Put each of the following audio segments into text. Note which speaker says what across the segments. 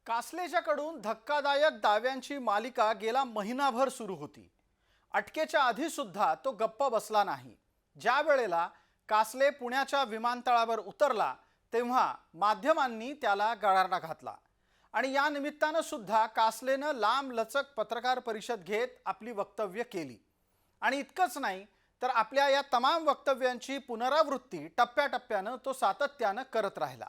Speaker 1: कासलेच्याकडून धक्कादायक दाव्यांची मालिका गेला महिनाभर सुरू होती. अटकेच्या आधी सुद्धा तो गप्प बसला नाही. ज्या वेळेला कासले पुण्याच्या विमानतळावर उतरला तेव्हा माध्यमांनी त्याला गळाला घातला आणि या निमित्तानं सुद्धा कासलेनं लांब लचक पत्रकार परिषद घेत आपली वक्तव्य केली. आणि इतकंच नाही तर आपल्या या तमाम वक्तव्यांची पुनरावृत्ती टप्प्याटप्प्यानं तो सातत्यानं करत राहिला.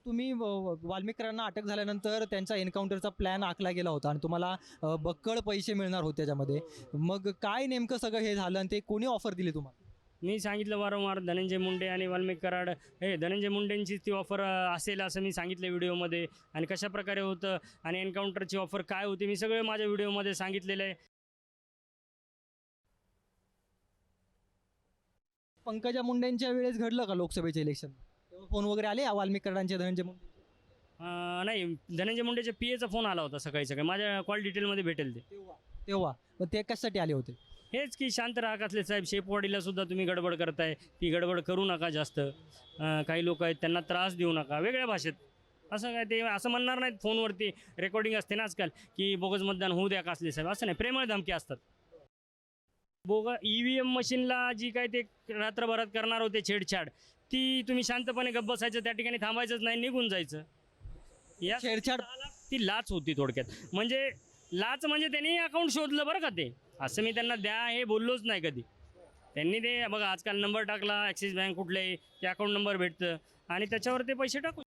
Speaker 2: तुम्ही वाल्मिकरांना अटक झाल्यानंतर त्यांचा एन्काउंटरचा प्लॅन आखला गेला होता आणि तुम्हाला बक्कळ पैसे मिळणार होते त्याच्यामध्ये. मग काय नेमकं सगळं हे झालं आणि ते कोणी ऑफर दिली तुम्हाला?
Speaker 3: मी सांगितलं वारंवार धनंजय मुंडे आणि वाल्मिक कराड हे धनंजय मुंडेंची ती ऑफर असेल असं मी सांगितलं व्हिडिओमध्ये. आणि कशा प्रकारे होतं आणि एन्काउंटरची ऑफर काय होती मी सगळं माझ्या व्हिडिओमध्ये सांगितलेलं आहे.
Speaker 2: पंकजा मुंडेंच्या वेळेस घडलं का लोकसभेचे इलेक्शन? तेव्हा फोन वगैरे आले वाल्मिक कराडांचे धनंजय मुंडे?
Speaker 3: नाही, धनंजय मुंडेच्या PAचा फोन आला होता सकाळी माझ्या कॉल डिटेलमध्ये भेटेल ते.
Speaker 2: तेव्हा मग ते कशासाठी आले होते?
Speaker 3: हेच की शांत राहा कासले साहेब, शेपवाडीला सुद्धा तुम्ही गडबड करताय, ती गडबड करू नका जास्त. काही लोक आहेत त्यांना त्रास देऊ नका वेगळ्या भाषेत. असं काय ते असं म्हणणार नाहीत फोनवरती, रेकॉर्डिंग असते ना आजकाल की बोगस मतदान होऊ द्या कासले साहेब, असं नाही. प्रेमळ धमकी असतात. EVM मशीनला जी काय ते रात्रभरात करणार होते छेडछाड, ती तुम्ही शांतपणे गप्प बसायचं, त्या ठिकाणी थांबायचंच नाही, निघून जायचं. या
Speaker 2: छेडछाड
Speaker 3: ती लाच होती थोडक्यात. म्हणजे लाच म्हणजे त्यांनी अकाउंट शोधलं बरं का. ते असं मी त्यांना द्या हे बोललोच नाही कधी. त्यांनी ते बघा आजकाल नंबर टाकला ॲक्सिस बँक कुठलाही, ते अकाउंट नंबर भेटतं आणि त्याच्यावर ते पैसे टाकू